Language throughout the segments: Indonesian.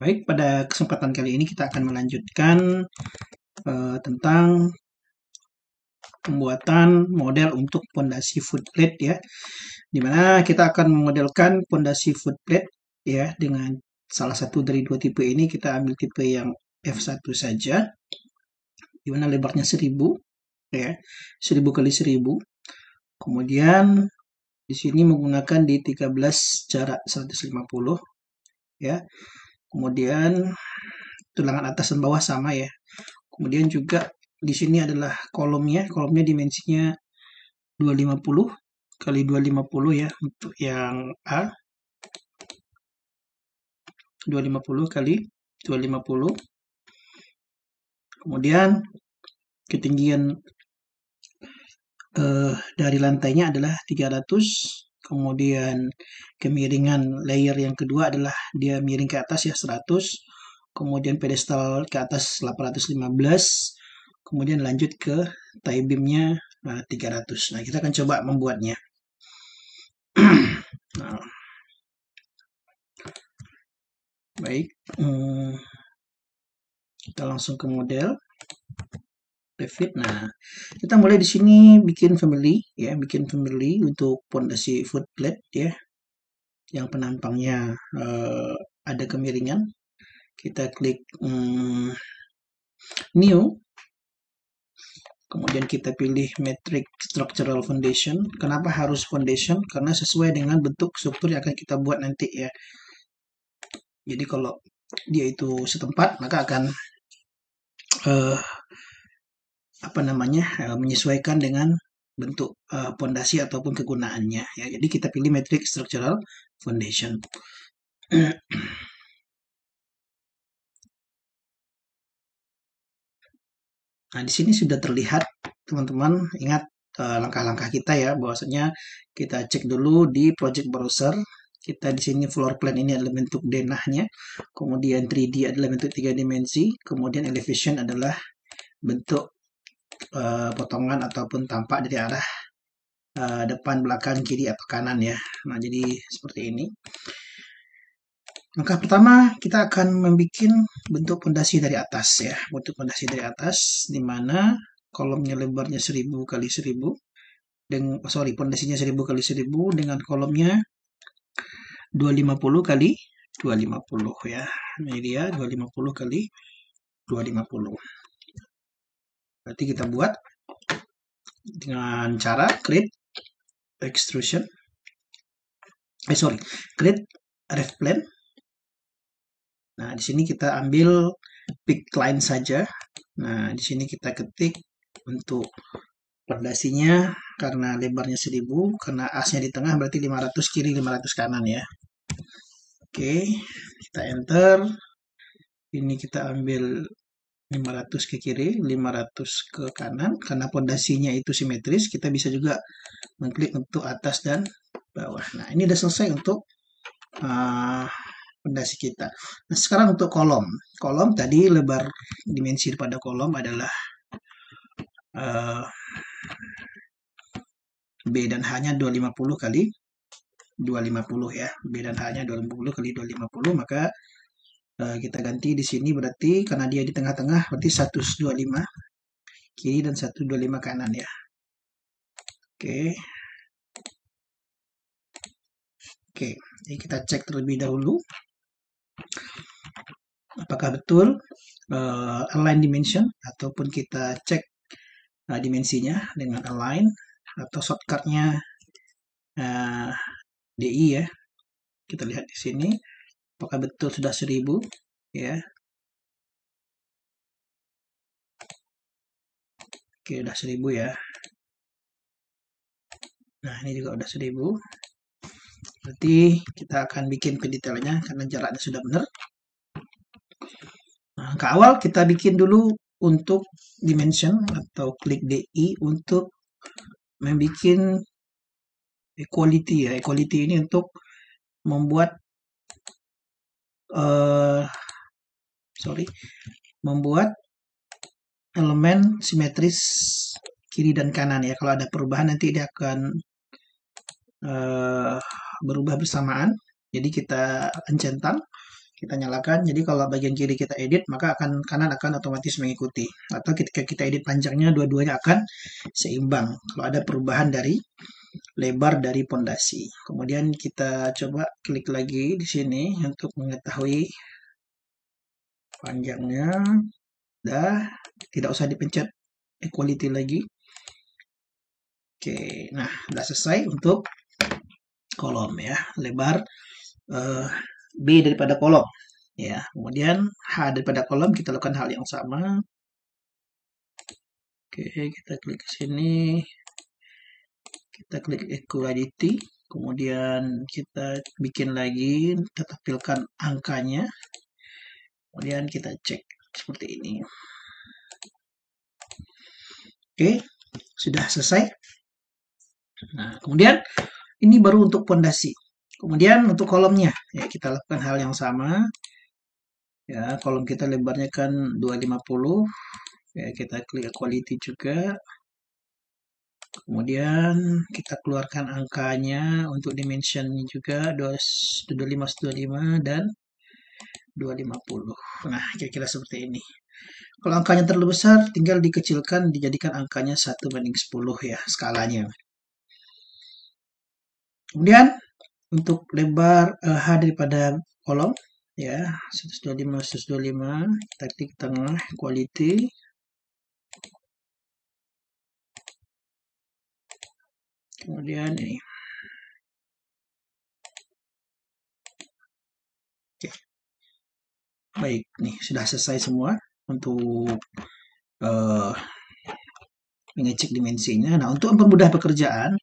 Baik, pada kesempatan kali ini kita akan melanjutkan tentang pembuatan model untuk pondasi footplate ya, dimana kita akan memodelkan pondasi footplate ya dengan salah satu dari dua tipe ini. Kita ambil tipe yang F1 saja, dimana lebarnya 1000 ya, 1000 kali 1000. Kemudian di sini menggunakan di 13 jarak 150 ya. Kemudian tulangan atas dan bawah sama ya. Kemudian juga di sini adalah kolomnya dimensinya 250 kali 250 ya untuk yang A, 250 kali 250. Kemudian ketinggian dari lantainya adalah 300. Kemudian kemiringan layer yang kedua adalah dia miring ke atas ya 100. Kemudian pedestal ke atas 815. Kemudian lanjut ke tie beamnya 300. Nah, kita akan coba membuatnya. Nah, baik, kita langsung ke model Revit. Nah, kita mulai di sini bikin family ya, bikin family untuk pondasi footplate ya, yang penampangnya ada kemiringan. Kita klik new, kemudian kita pilih metric structural foundation. Kenapa harus foundation? Karena sesuai dengan bentuk struktur yang akan kita buat nanti ya. Jadi kalau dia itu setempat, maka akan menyesuaikan dengan bentuk pondasi ataupun kegunaannya ya. Jadi kita pilih metric structural foundation. Nah, di sini sudah terlihat teman-teman. Ingat langkah-langkah kita ya, bahwasanya kita cek dulu di project browser. Kita di sini floor plan ini adalah bentuk denahnya, kemudian 3D adalah bentuk 3 dimensi, kemudian elevation adalah bentuk potongan ataupun tampak dari arah depan, belakang, kiri atau kanan ya. Nah, jadi seperti ini. Langkah pertama kita akan membuat bentuk pondasi dari atas ya, bentuk pondasi dari atas di mana kolomnya lebarnya 1000 kali 1000 dengan pondasinya 1000 kali 1000 dengan kolomnya 250 kali 250 ya. Ini dia 250 kali 250. Berarti kita buat dengan cara create extrusion. Create ref plane. Nah, di sini kita ambil pick line saja. Nah, di sini kita ketik untuk pondasinya karena lebarnya 1000, karena asnya di tengah berarti 500 kiri 500 kanan ya. Oke, kita enter. Ini kita ambil 500 ke kiri, 500 ke kanan. Karena pondasinya itu simetris, kita bisa juga mengklik untuk atas dan bawah. Nah, ini udah selesai untuk pondasi kita. Nah, sekarang untuk kolom. Kolom tadi lebar dimensi pada kolom adalah B dan H-nya 250 kali 250 ya. B dan H-nya 250 kali 250, maka kita ganti di sini berarti karena dia di tengah-tengah berarti 125 kiri dan 125 kanan ya. Oke, jadi kita cek terlebih dahulu apakah betul align dimension, ataupun kita cek dimensinya dengan align atau shortcutnya DI ya. Kita lihat di sini apakah betul sudah 1000 ya. Oke, udah 1000 ya. Nah, ini juga udah 1000. Berarti kita akan bikin pendetailnya karena jaraknya sudah benar. Nah, ke awal kita bikin dulu untuk dimension atau klik DI untuk membuat equality ya. Equality ini untuk membuat elemen simetris kiri dan kanan ya. Kalau ada perubahan nanti dia akan berubah bersamaan. Jadi kita centang kita nyalakan. Jadi kalau bagian kiri kita edit, maka kanan akan otomatis mengikuti. Atau ketika kita edit panjangnya, dua-duanya akan seimbang kalau ada perubahan dari lebar dari pondasi. Kemudian kita coba klik lagi di sini untuk mengetahui panjangnya. Dah, tidak usah dipencet equality lagi. Oke, nah sudah selesai untuk kolom ya, lebar B daripada kolom ya. Kemudian H daripada kolom kita lakukan hal yang sama. Oke, kita klik ke sini, kita klik equality, kemudian kita bikin lagi, kita tampilkan angkanya, kemudian kita cek seperti ini. Oke, sudah selesai. Nah, kemudian ini baru untuk pondasi. Kemudian untuk kolomnya, ya kita lakukan hal yang sama. Ya, kolom kita lebarnya kan 250. Ya, kita klik equality juga. Kemudian kita keluarkan angkanya untuk dimensionnya juga 25 dan 250. Nah, kira-kira seperti ini. Kalau angkanya terlalu besar, tinggal dikecilkan, dijadikan angkanya 1:10 ya, skalanya. Kemudian untuk lebar H daripada kolom ya 125 kita klik tengah quality, kemudian ini. Oke. Baik, nih sudah selesai semua untuk mengecek dimensinya. Nah, untuk mempermudah pekerjaan,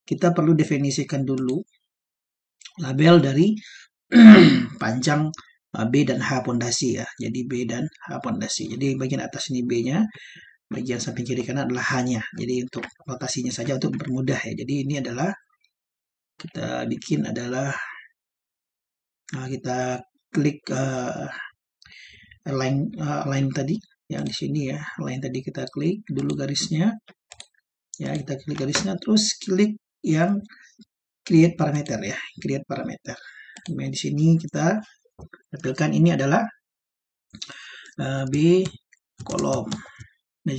kita perlu definisikan dulu label dari panjang B dan H pondasi ya. Jadi B dan H pondasi. Jadi bagian atas ini B-nya, bagian samping kiri kanan adalah H-nya. Jadi untuk notasinya saja untuk mempermudah ya. Jadi ini adalah kita bikin adalah kita klik line tadi yang di sini ya. Line tadi kita klik dulu garisnya. Ya, kita klik garisnya terus klik yang create parameter ya, create parameter. Nah, di sini kita tampilkan ini adalah B kolom.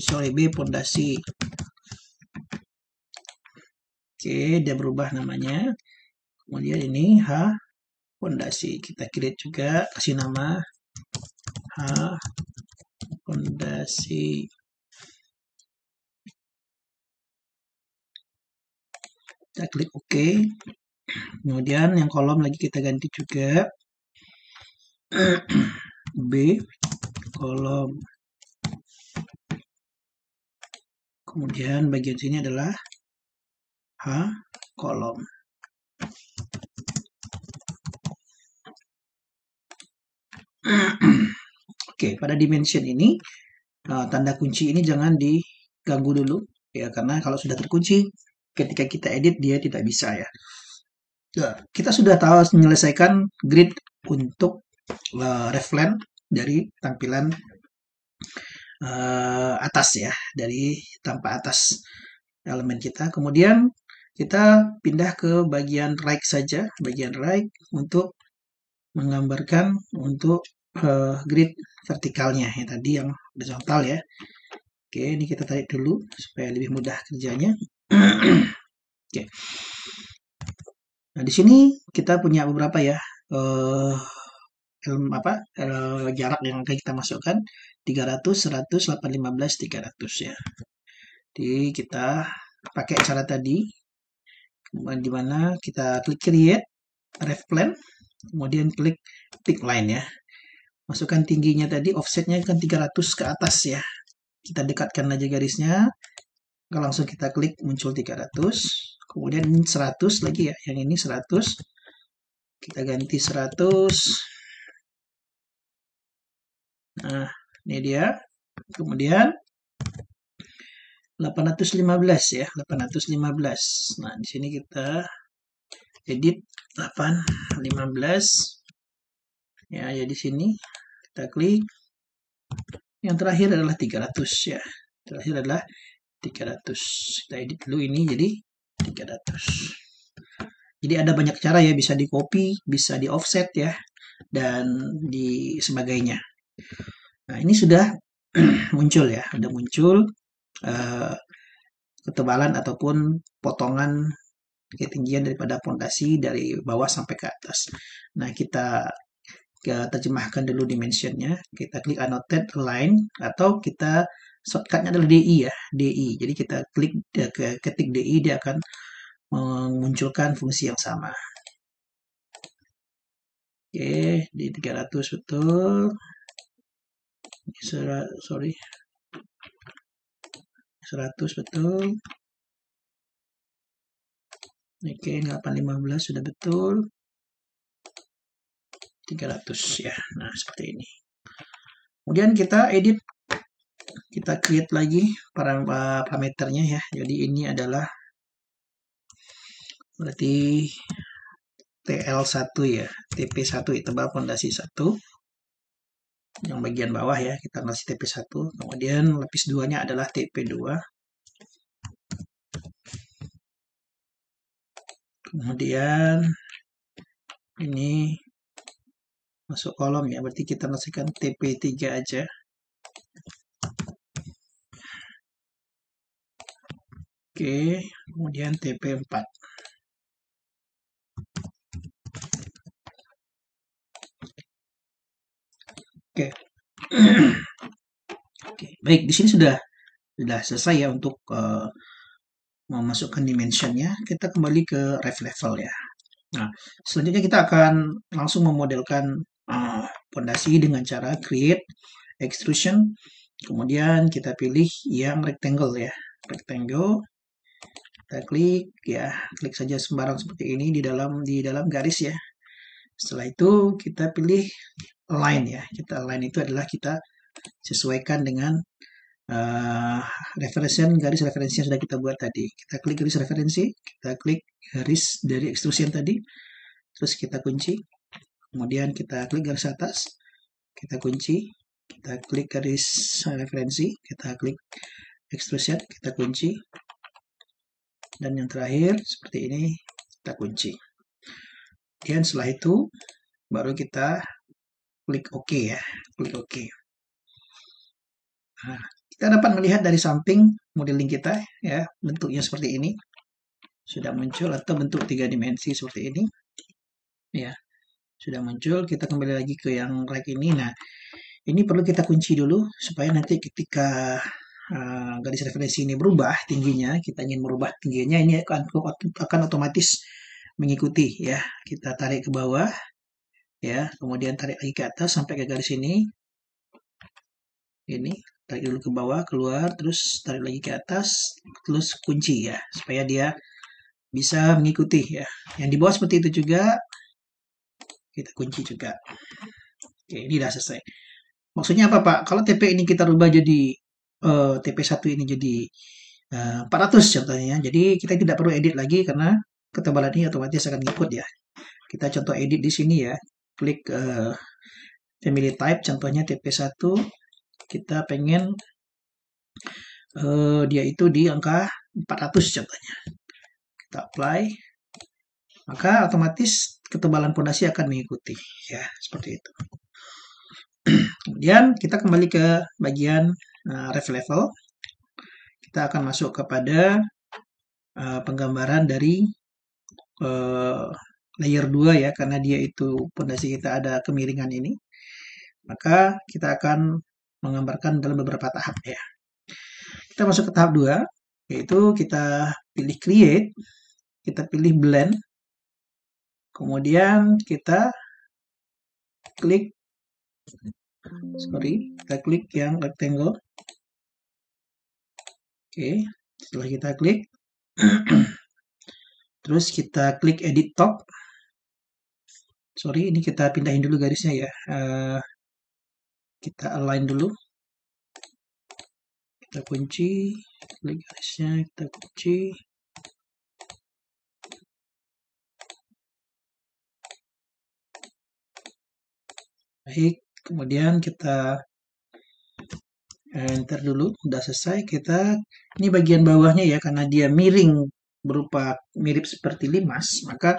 Sorry, B pondasi. Oke, dia berubah namanya. Kemudian ini H pondasi. Kita create juga, kasih nama H pondasi. Kita klik OK. Kemudian yang kolom lagi kita ganti juga B kolom. Kemudian bagian sini adalah H kolom. Oke, pada dimension ini tanda kunci ini jangan diganggu dulu ya, karena kalau sudah terkunci ketika kita edit dia tidak bisa ya. Kita sudah tahu menyelesaikan grid untuk reflect dari tampilan atas ya, dari tampak atas elemen kita. Kemudian kita pindah ke bagian right saja, bagian right untuk menggambarkan untuk grid vertikalnya ya, tadi yang horizontal ya. Oke, ini kita tarik dulu supaya lebih mudah kerjanya. Oke. Nah, di sini kita punya beberapa ya jarak yang akan kita masukkan 300, 100, 815, 300 ya. Jadi kita pakai cara tadi, di mana kita klik create ref plan, kemudian klik pick line ya. Masukkan tingginya tadi, offsetnya kan 300 ke atas ya. Kita dekatkan aja garisnya. Langsung kita klik muncul 300. Kemudian 100 lagi ya. Yang ini 100. Kita ganti 100. Nah, ini dia. Kemudian 815 ya, 815. Nah, di sini kita edit 815. Ya, di sini kita klik. Yang terakhir adalah 300 ya. Terakhir adalah 300. Kita edit dulu ini jadi 300. Jadi ada banyak cara ya, bisa di copy, bisa di offset ya. dan di sebagainya. Nah, ini sudah muncul ya, sudah muncul eh, ketebalan ataupun potongan ketinggian daripada pondasi dari bawah sampai ke atas. Nah, kita terjemahkan dulu dimensionnya. Kita klik annotate align atau kita shortcutnya adalah DI ya, DI. Jadi kita klik ketik DI, dia akan memunculkan fungsi yang sama. Oke, di 300 betul. Sorry. 100 betul. Oke, 815 sudah betul. 300 ya. Nah, seperti ini. Kemudian kita edit, kita create lagi parameternya ya. Jadi ini adalah berarti TL1 ya, TP1 tebal pondasi 1. Yang bagian bawah ya, kita kasih TP1. Kemudian lapis 2-nya adalah TP2. Kemudian ini masuk kolom ya, berarti kita masukkan TP3 aja. Oke, kemudian TP4. Oke. Oke, baik, di sini sudah selesai ya untuk memasukkan dimensionnya. Kita kembali ke ref level ya. Nah, selanjutnya kita akan langsung memodelkan pondasi dengan cara create, extrusion, kemudian kita pilih yang rectangle ya, rectangle. Kita klik ya, klik saja sembarang seperti ini di dalam garis ya. Setelah itu kita pilih align ya. Kita align itu adalah kita sesuaikan dengan garis referensi yang sudah kita buat tadi. Kita klik garis referensi, kita klik garis dari extrusion tadi, terus kita kunci. Kemudian kita klik garis atas, kita kunci. Kita klik garis referensi, kita klik extrusion, kita kunci. Dan yang terakhir seperti ini, kita kunci. Dan setelah itu baru kita klik OK ya, klik OK. Nah, kita dapat melihat dari samping modeling kita ya, bentuknya seperti ini. Sudah muncul atau bentuk 3 dimensi seperti ini. Ya, sudah muncul. Kita kembali lagi ke yang right ini. Nah, ini perlu kita kunci dulu supaya nanti ketika garis referensi ini berubah tingginya, kita ingin merubah tingginya, ini akan otomatis mengikuti ya. Kita tarik ke bawah ya, kemudian tarik lagi ke atas sampai ke garis ini. Ini tarik dulu ke bawah, keluar, terus tarik lagi ke atas, terus kunci ya, supaya dia bisa mengikuti ya. Yang di bawah seperti itu juga, kita kunci juga. Oke, ini udah selesai. Maksudnya apa Pak? Kalau TP ini kita rubah jadi TP1 ini jadi 400 contohnya. Jadi kita tidak perlu edit lagi karena ketebalan ini otomatis akan ngikut ya. Kita contoh edit di sini ya. Klik family type, contohnya TP1. Kita pengen dia itu di angka 400 contohnya. Kita apply. Maka otomatis ketebalan pondasi akan mengikuti ya, seperti itu. Kemudian kita kembali ke bagian ref level. Kita akan masuk kepada penggambaran dari layer 2 ya, karena dia itu pondasi kita ada kemiringan ini. Maka kita akan menggambarkan dalam beberapa tahap ya. Kita masuk ke tahap 2, yaitu kita pilih create, kita pilih blend, kemudian kita klik kita klik yang rectangle. Oke, setelah kita klik terus kita klik edit top. Sorry, ini kita pindahin dulu garisnya ya. Kita align dulu. Kita kunci, klik garisnya, kita kunci. Baik, kemudian kita enter dulu, udah selesai. Kita ini bagian bawahnya ya, karena dia miring berupa mirip seperti limas, maka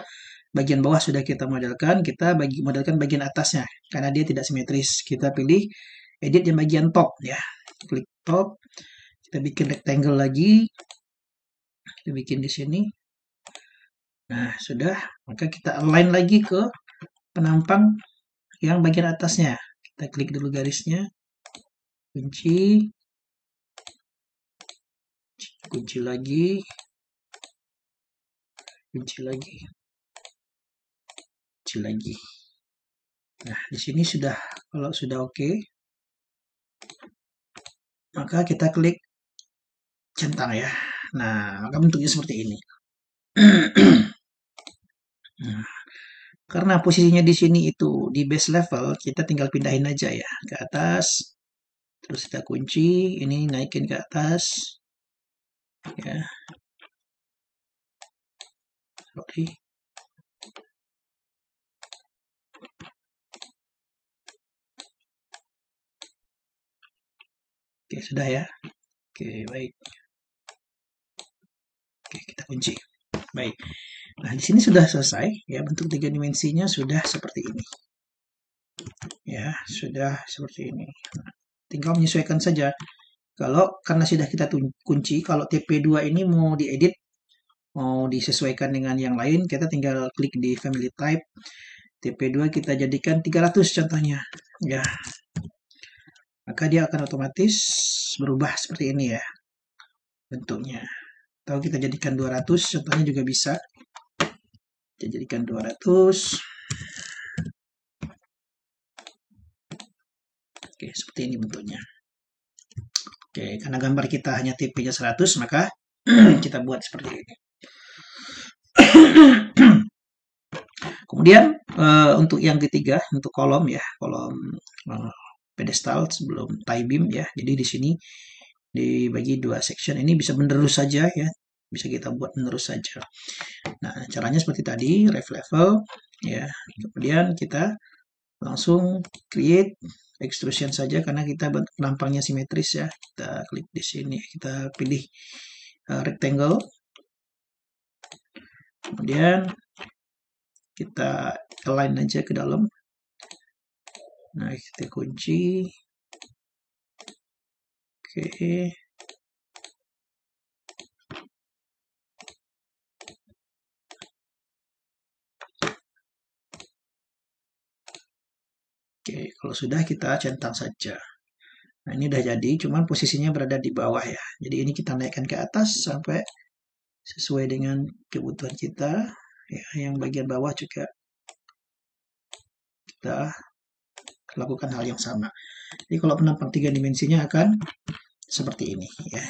bagian bawah sudah kita modelkan, kita modelkan bagian atasnya karena dia tidak simetris. Kita pilih edit yang bagian top ya. Klik top, kita bikin rectangle lagi. Kita bikin di sini. Nah, sudah. Maka kita align lagi ke penampang yang bagian atasnya. Kita klik dulu garisnya. Kunci. Kunci lagi. Kunci lagi. Kunci lagi. Nah, di sini sudah, kalau sudah oke, maka kita klik centang ya. Nah, maka bentuknya seperti ini. Nah, karena posisinya di sini itu di base level, kita tinggal pindahin aja ya ke atas. Terus kita kunci, ini naikin ke atas. Ya. Sorry. Oke, sudah ya. Oke, baik. Oke, kita kunci. Baik. Nah, di sini sudah selesai ya, bentuk 3 dimensinya sudah seperti ini. Ya, sudah seperti ini. Nah, tinggal menyesuaikan saja. Karena sudah kita kunci, kalau TP2 ini mau diedit, mau disesuaikan dengan yang lain, kita tinggal klik di family type. TP2 kita jadikan 300 contohnya. Ya. Maka dia akan otomatis berubah seperti ini ya bentuknya. Atau kita jadikan 200, contohnya juga bisa. Kita jadikan 200. Oke, seperti ini bentuknya. Oke, karena gambar kita hanya TP-nya 100, maka kita buat seperti ini. Kemudian untuk yang ketiga, untuk kolom ya, kolom pedestal sebelum tie beam ya. Jadi di sini dibagi 2 section, ini bisa menerus saja ya, bisa kita buat menerus saja. Nah, caranya seperti tadi, ref level ya. Kemudian kita langsung create extrusion saja karena kita penampangnya simetris ya. Kita klik di sini, kita pilih rectangle. Kemudian kita align aja ke dalam. Nah, kita kunci. Oke. Oke, kalau sudah kita centang saja. Nah, ini udah jadi, cuman posisinya berada di bawah ya. Jadi ini kita naikkan ke atas sampai sesuai dengan kebutuhan kita. Ya, yang bagian bawah juga kita lakukan hal yang sama. Jadi kalau penampang 3 dimensinya akan seperti ini ya.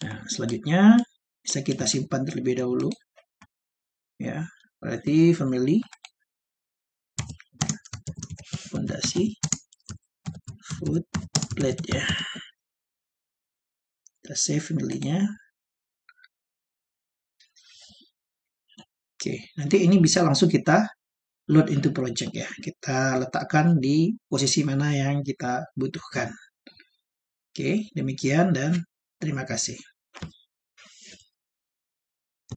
Nah, selanjutnya bisa kita simpan terlebih dahulu. Ya, berarti family fondasi foot plate ya. Kita save family-nya. Oke, nanti ini bisa langsung kita load into project ya. Kita letakkan di posisi mana yang kita butuhkan. Oke, demikian dan terima kasih.